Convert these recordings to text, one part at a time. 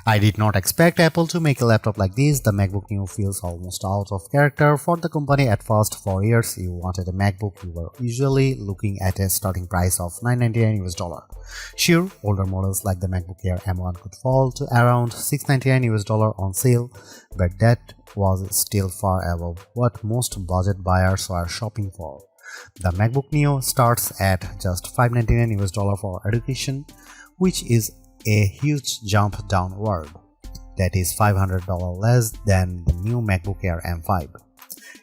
I did not expect Apple to make a laptop like this. The MacBook Neo feels almost out of character for the company. At first, for years you wanted a MacBook, you were usually looking at a starting price of $999 US. Sure, older models like the MacBook Air M1 could fall to around $699 US on sale, but that was still far above what most budget buyers were shopping for. The MacBook Neo starts at just $599 US for education, which is a huge jump downward. That is $500 less than the new MacBook Air M5.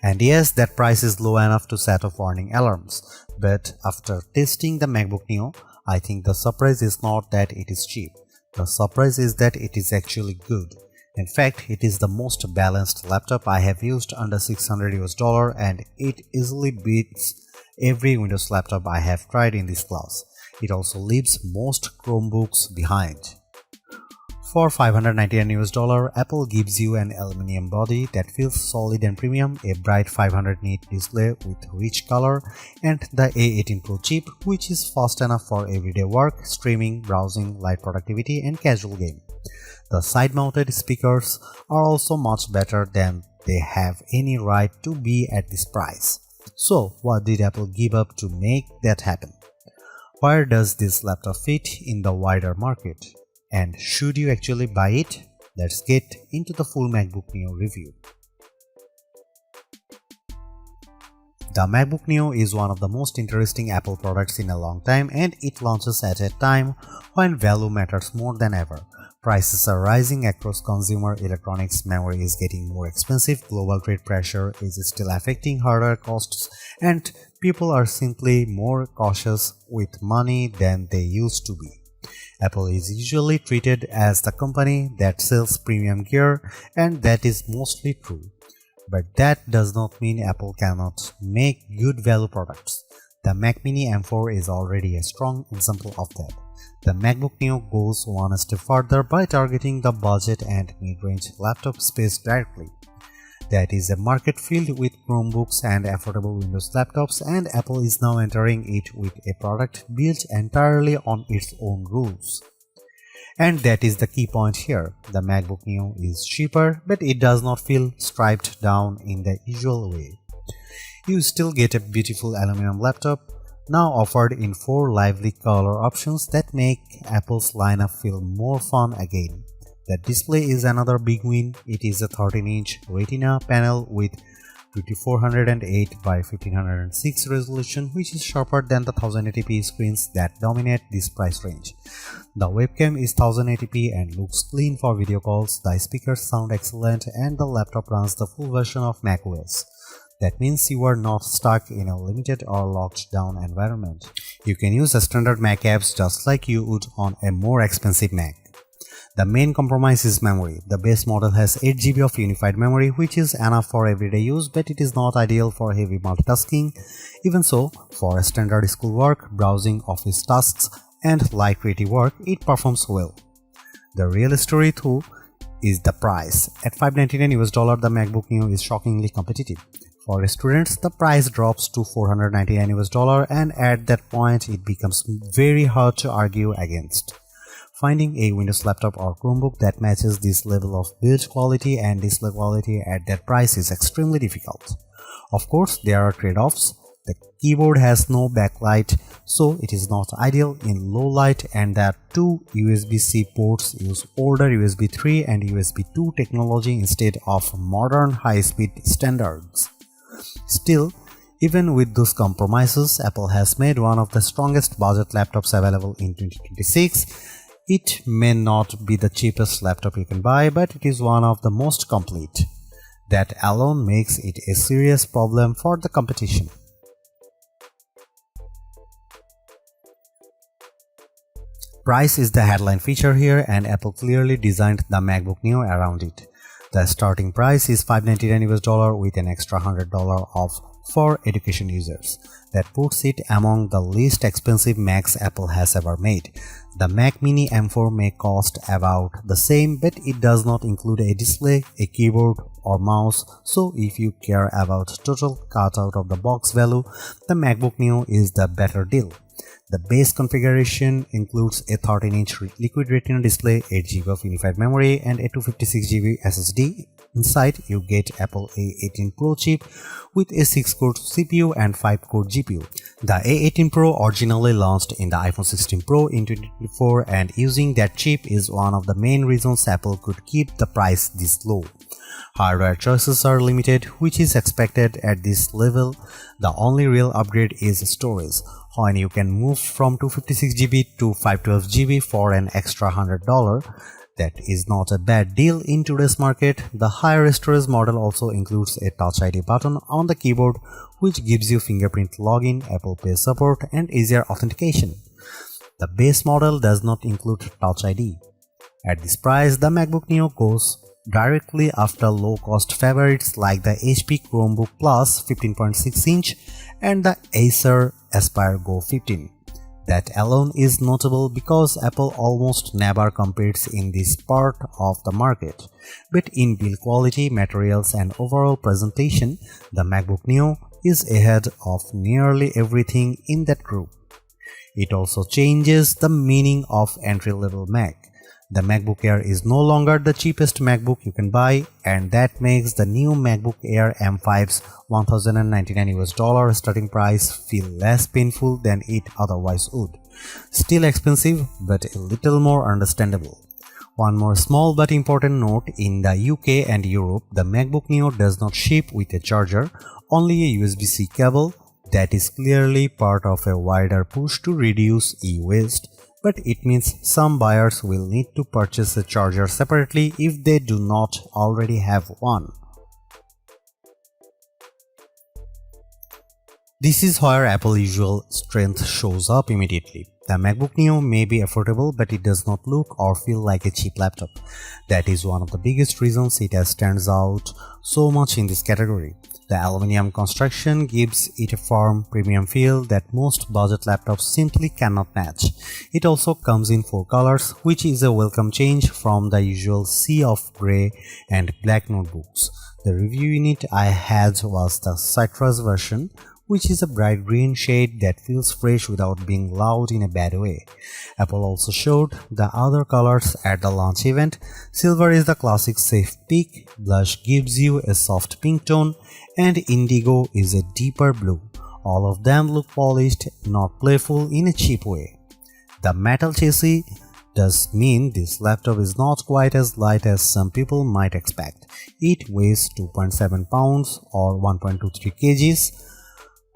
And yes, that price is low enough to set off warning alarms, but after testing the MacBook Neo, I think the surprise is not that it is cheap. The surprise is that it is actually good. In fact, it is the most balanced laptop I have used under $600 US, and it easily beats every Windows laptop I have tried in this class. It also leaves most Chromebooks behind. For $599 US, Apple gives you an aluminum body that feels solid and premium, a bright 500 nit display with rich color, and the A18 Pro chip, which is fast enough for everyday work, streaming, browsing, light productivity, and casual game. The side-mounted speakers are also much better than they have any right to be at this price. So, what did Apple give up to make that happen? Where does this laptop fit in the wider market? And should you actually buy it? Let's get into the full MacBook Neo review. The MacBook Neo is one of the most interesting Apple products in a long time, and it launches at a time when value matters more than ever. Prices are rising across consumer electronics, memory is getting more expensive, global trade pressure is still affecting hardware costs, and people are simply more cautious with money than they used to be. Apple is usually treated as the company that sells premium gear, and that is mostly true. But that does not mean Apple cannot make good value products. The Mac Mini M4 is already a strong example of that. The MacBook Neo goes one step further by targeting the budget and mid-range laptop space directly. That is a market filled with Chromebooks and affordable Windows laptops, and Apple is now entering it with a product built entirely on its own rules. And that is the key point here. The MacBook Neo is cheaper, but it does not feel striped down in the usual way. You still get a beautiful aluminum laptop, now offered in 4 lively color options that make Apple's lineup feel more fun again. The display is another big win. It is a 13-inch Retina panel with 2408 by 1506 resolution, which is sharper than the 1080p screens that dominate this price range. The webcam is 1080p and looks clean for video calls, the speakers sound excellent, and the laptop runs the full version of macOS. That means you are not stuck in a limited or locked down environment. You can use standard Mac apps just like you would on a more expensive Mac. The main compromise is memory. The base model has 8GB of unified memory, which is enough for everyday use, but it is not ideal for heavy multitasking. Even so, for standard schoolwork, browsing, office tasks, and light creative work, it performs well. The real story though is the price. At $599 US, the MacBook Neo is shockingly competitive. For students, the price drops to $499 US, and at that point it becomes very hard to argue against. Finding a Windows laptop or Chromebook that matches this level of build quality and display quality at that price is extremely difficult. Of course, there are trade-offs. The keyboard has no backlight, so it is not ideal in low light, and the 2 USB-C ports use older USB 3 and USB 2 technology instead of modern high-speed standards. Still, even with those compromises, Apple has made one of the strongest budget laptops available in 2026. It may not be the cheapest laptop you can buy, but it is one of the most complete. That alone makes it a serious problem for the competition. Price is the headline feature here, and Apple clearly designed the MacBook Neo around it. The starting price is $599 US with an extra $100 off for education users. That puts it among the least expensive Macs Apple has ever made. The Mac Mini M4 may cost about the same, but it does not include a display, a keyboard, or mouse, so if you care about total cut out of the box value, the MacBook Neo is the better deal. The base configuration includes a 13-inch liquid retina display, 8GB of unified memory, and a 256GB SSD. Inside, you get Apple A18 Pro chip with a 6-core CPU and 5-core GPU. The A18 Pro originally launched in the iPhone 16 Pro in 2024, and using that chip is one of the main reasons Apple could keep the price this low. Hardware choices are limited, which is expected at this level. The only real upgrade is storage, when you can move from 256GB to 512GB for an extra $100. That is not a bad deal in today's market. The higher storage model also includes a Touch ID button on the keyboard, which gives you fingerprint login, Apple Pay support, and easier authentication. The base model does not include Touch ID. At this price, the MacBook Neo goes directly after low-cost favorites like the HP Chromebook Plus 15.6-inch and the Acer Aspire Go 15. That alone is notable because Apple almost never competes in this part of the market. But in build quality, materials, and overall presentation, the MacBook Neo is ahead of nearly everything in that group. It also changes the meaning of entry-level Mac. The MacBook Air is no longer the cheapest MacBook you can buy, and that makes the new MacBook Air M5's $1,099 starting price feel less painful than it otherwise would. Still expensive, but a little more understandable. One more small but important note: in the UK and Europe, the MacBook Neo does not ship with a charger, only a USB-C cable. That is clearly part of a wider push to reduce e-waste. But it means some buyers will need to purchase a charger separately if they do not already have one. This is where Apple's usual strength shows up immediately. The MacBook Neo may be affordable, but it does not look or feel like a cheap laptop. That is one of the biggest reasons it stands out so much in this category. The aluminum construction gives it a firm, premium feel that most budget laptops simply cannot match. It also comes in 4 colors, which is a welcome change from the usual sea of grey and black notebooks. The review unit I had was the citrus version, which is a bright green shade that feels fresh without being loud in a bad way. Apple also showed the other colors at the launch event. Silver is the classic safe pick, blush gives you a soft pink tone, and indigo is a deeper blue. All of them look polished, not playful in a cheap way. The metal chassis does mean this laptop is not quite as light as some people might expect. It weighs 2.7 pounds or 1.23 kgs,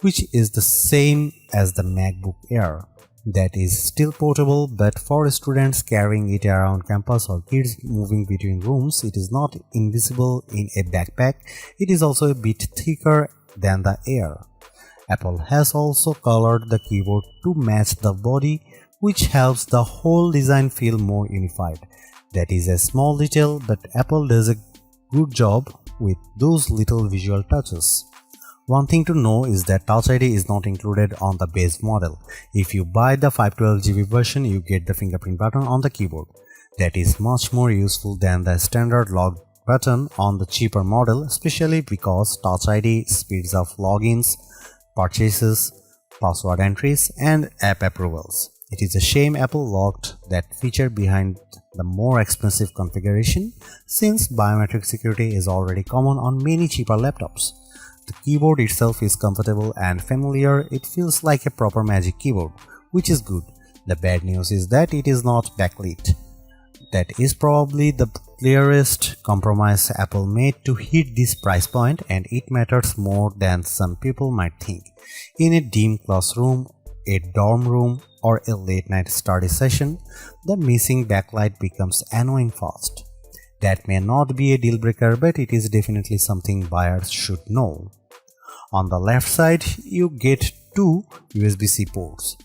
which is the same as the MacBook Air. That is still portable, but for students carrying it around campus or kids moving between rooms, it is not invisible in a backpack. It is also a bit thicker than the Air. Apple has also colored the keyboard to match the body, which helps the whole design feel more unified. That is a small detail, but Apple does a good job with those little visual touches. One thing to know is that Touch ID is not included on the base model. If you buy the 512GB version, you get the fingerprint button on the keyboard. That is much more useful than the standard log button on the cheaper model, especially because Touch ID speeds up logins, purchases, password entries, and app approvals. It is a shame Apple locked that feature behind the more expensive configuration, since biometric security is already common on many cheaper laptops. The keyboard itself is comfortable and familiar. It feels like a proper Magic Keyboard, which is good. The bad news is that it is not backlit. That is probably the clearest compromise Apple made to hit this price point, and it matters more than some people might think. In a dim classroom, a dorm room, or a late-night study session, the missing backlight becomes annoying fast. That may not be a deal breaker, but it is definitely something buyers should know. On the left side, you get 2 USB-C ports.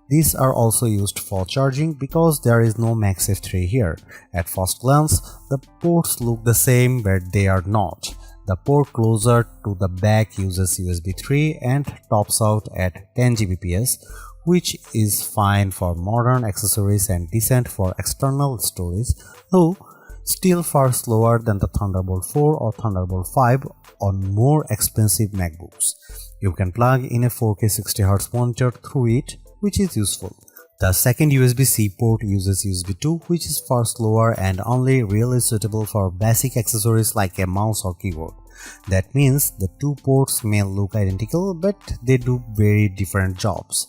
These are also used for charging because there is no MagSafe 3 here. At first glance, the ports look the same, but they are not. The port closer to the back uses USB 3 and tops out at 10 Gbps, which is fine for modern accessories and decent for external storage, though still far slower than the Thunderbolt 4 or Thunderbolt 5 on more expensive MacBooks. You can plug in a 4K 60Hz monitor through it, which is useful. The second USB-C port uses USB 2, which is far slower and only really suitable for basic accessories like a mouse or keyboard. That means the two ports may look identical, but they do very different jobs.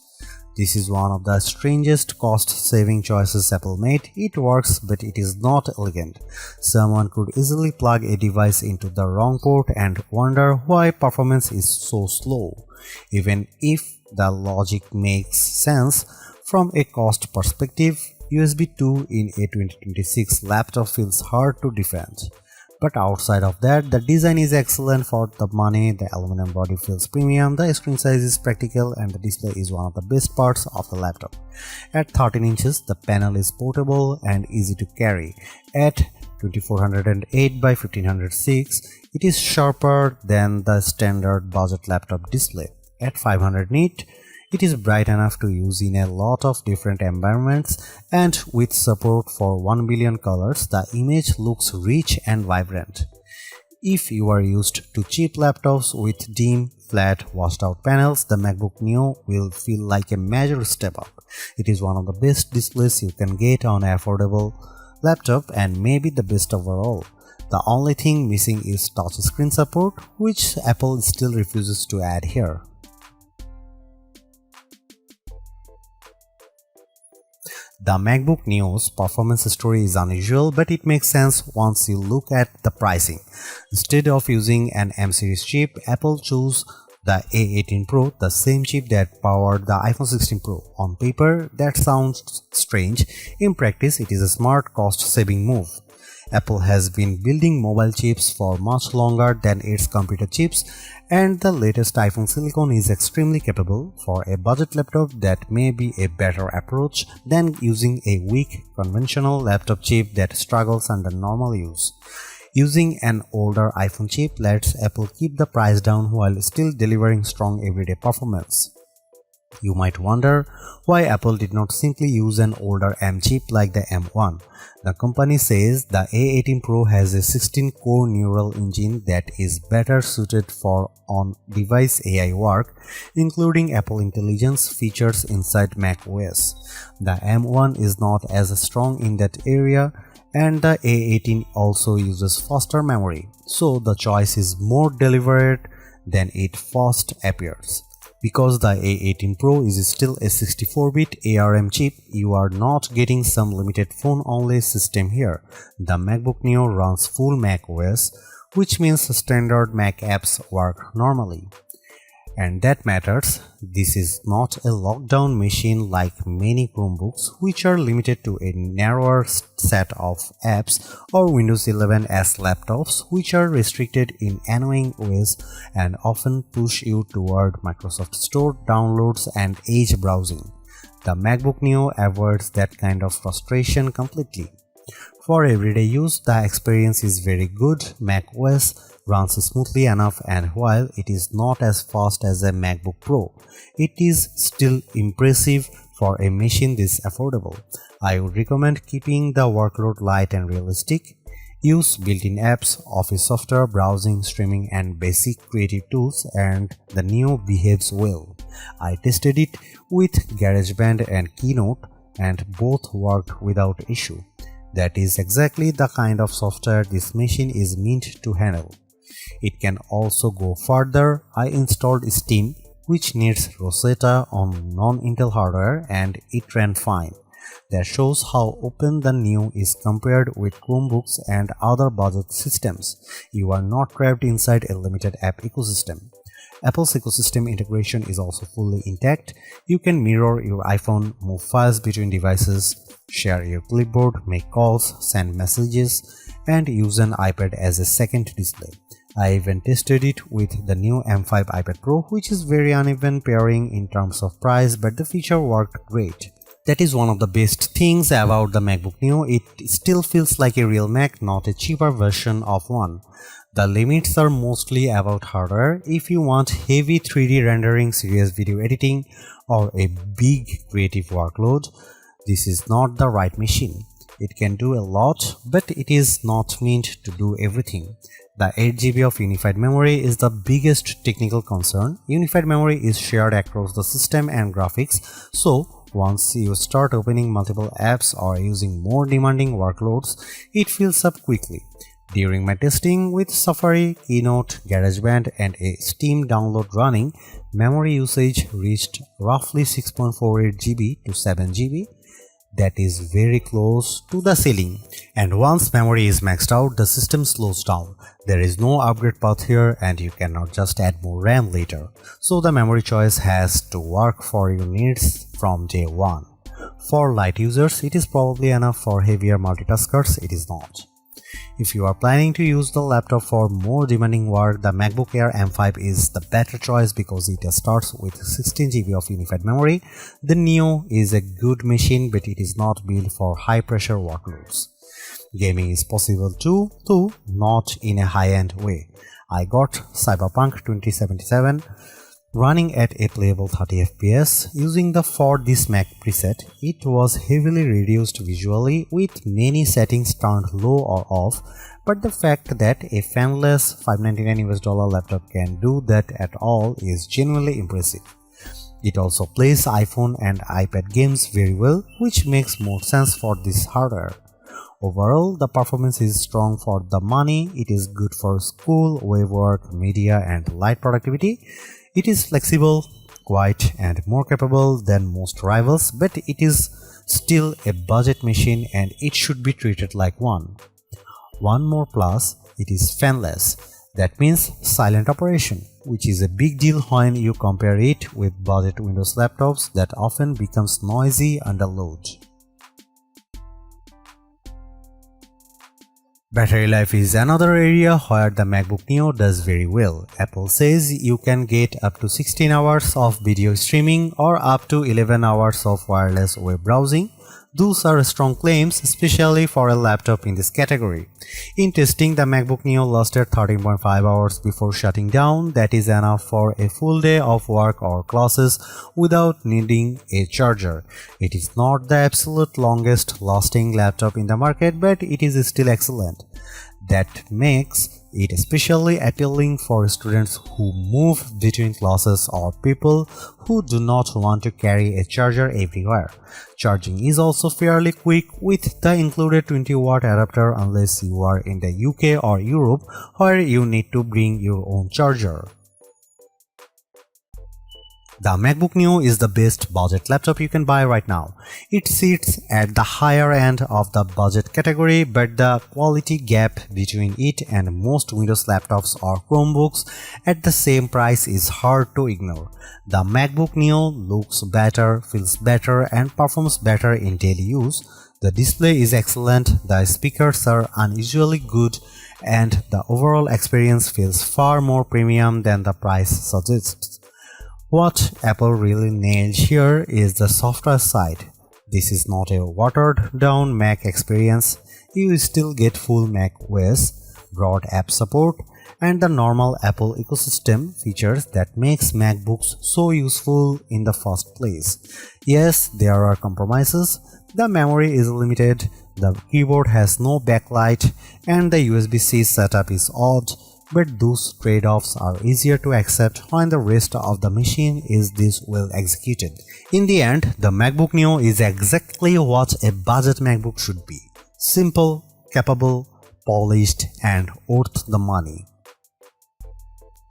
This is one of the strangest cost-saving choices Apple made. It works, but it is not elegant. Someone could easily plug a device into the wrong port and wonder why performance is so slow. Even if the logic makes sense, from a cost perspective, USB 2 in a 2026 laptop feels hard to defend. But outside of that, the design is excellent for the money, the aluminum body feels premium, the screen size is practical, and the display is one of the best parts of the laptop. At 13 inches, the panel is portable and easy to carry. At 2408 by 1506, it is sharper than the standard budget laptop display. At 500 nit, it is bright enough to use in a lot of different environments, and with support for 1 billion colors, the image looks rich and vibrant. If you are used to cheap laptops with dim, flat, washed out panels, the MacBook Neo will feel like a major step up. It is one of the best displays you can get on an affordable laptop and maybe the best overall. The only thing missing is touchscreen support, which Apple still refuses to add here. The MacBook Neo's performance story is unusual, but it makes sense once you look at the pricing. Instead of using an M series chip, Apple chose the A18 Pro, the same chip that powered the iPhone 16 Pro. On paper, that sounds strange. In practice, it is a smart cost-saving move. Apple has been building mobile chips for much longer than its computer chips, and the latest iPhone silicon is extremely capable. For a budget laptop, that may be a better approach than using a weak conventional laptop chip that struggles under normal use. Using an older iPhone chip lets Apple keep the price down while still delivering strong everyday performance. You might wonder why Apple did not simply use an older M chip like the M1. The company says the A18 Pro has a 16-core neural engine that is better suited for on-device AI work, including Apple Intelligence features inside macOS. The M1 is not as strong in that area, and the A18 also uses faster memory, so the choice is more deliberate than it first appears. Because the A18 Pro is still a 64-bit ARM chip, you are not getting some limited phone-only system here. The MacBook Neo runs full macOS, which means standard Mac apps work normally. And that matters. This is not a lockdown machine like many Chromebooks, which are limited to a narrower set of apps, or Windows 11s laptops, which are restricted in annoying ways and often push you toward Microsoft Store downloads and Edge browsing. The MacBook Neo avoids that kind of frustration completely. For everyday use, the experience is very good. macOS runs smoothly enough, and while it is not as fast as a MacBook Pro, it is still impressive for a machine this affordable. I would recommend keeping the workload light and realistic. Use built-in apps, office software, browsing, streaming, and basic creative tools, and the Neo behaves well. I tested it with GarageBand and Keynote, and both worked without issue. That is exactly the kind of software this machine is meant to handle. It can also go further. I installed Steam, which needs Rosetta on non-Intel hardware, and it ran fine. That shows how open the Neo is compared with Chromebooks and other budget systems. You are not trapped inside a limited app ecosystem. Apple's ecosystem integration is also fully intact. You can mirror your iPhone, move files between devices, share your clipboard, make calls, send messages, and use an iPad as a second display. I even tested it with the new M5 iPad Pro, which is very uneven pairing in terms of price, but the feature worked great. That is one of the best things about the MacBook Neo. It still feels like a real Mac, not a cheaper version of one. The limits are mostly about hardware. If you want heavy 3D rendering, serious video editing, or a big creative workload, this is not the right machine. It can do a lot, but it is not meant to do everything. The 8 GB of unified memory is the biggest technical concern. Unified memory is shared across the system and graphics, so once you start opening multiple apps or using more demanding workloads, it fills up quickly. During my testing with Safari, Keynote, GarageBand and a Steam download running, memory usage reached roughly 6.48 GB to 7 GB. That is very close to the ceiling. And once memory is maxed out, the system slows down. There is no upgrade path here and you cannot just add more RAM later. So the memory choice has to work for your needs from day one. For light users, it is probably enough. For heavier multitaskers, it is not. If you are planning to use the laptop for more demanding work, the MacBook Air M5 is the better choice because it starts with 16 GB of unified memory. The Neo is a good machine, but it is not built for high-pressure workloads. Gaming is possible too, though not in a high-end way. I got Cyberpunk 2077 running at a playable 30 FPS using the For This Mac preset. It was heavily reduced visually with many settings turned low or off, but the fact that a fanless $599 laptop can do that at all is genuinely impressive. It also plays iPhone and iPad games very well, which makes more sense for this hardware. Overall, the performance is strong for the money. It is good for school, web work, media and light productivity. It is flexible, quiet and more capable than most rivals, but it is still a budget machine and it should be treated like one. One more plus, it is fanless. That means silent operation, which is a big deal when you compare it with budget Windows laptops that often becomes noisy under load. Battery life is another area where the MacBook Neo does very well. Apple says you can get up to 16 hours of video streaming or up to 11 hours of wireless web browsing. Those are strong claims, especially for a laptop in this category. In testing, the MacBook Neo lasted 13.5 hours before shutting down. That is enough for a full day of work or classes without needing a charger. It is not the absolute longest lasting laptop in the market, but it is still excellent. That makes it especially appealing for students who move between classes or people who do not want to carry a charger everywhere. Charging is also fairly quick with the included 20-watt adapter unless you are in the UK or Europe where you need to bring your own charger. The MacBook Neo is the best budget laptop you can buy right now. It sits at the higher end of the budget category, but the quality gap between it and most Windows laptops or Chromebooks at the same price is hard to ignore. The MacBook Neo looks better, feels better, and performs better in daily use. The display is excellent, the speakers are unusually good, and the overall experience feels far more premium than the price suggests. What Apple really nailed here is the software side. This is not a watered-down Mac experience. You still get full Mac OS, broad app support, and the normal Apple ecosystem features that makes MacBooks so useful in the first place. Yes, there are compromises. The memory is limited, the keyboard has no backlight, and the USB-C setup is odd. But those trade-offs are easier to accept when the rest of the machine is this well executed. In the end, the MacBook Neo is exactly what a budget MacBook should be. Simple, capable, polished, and worth the money.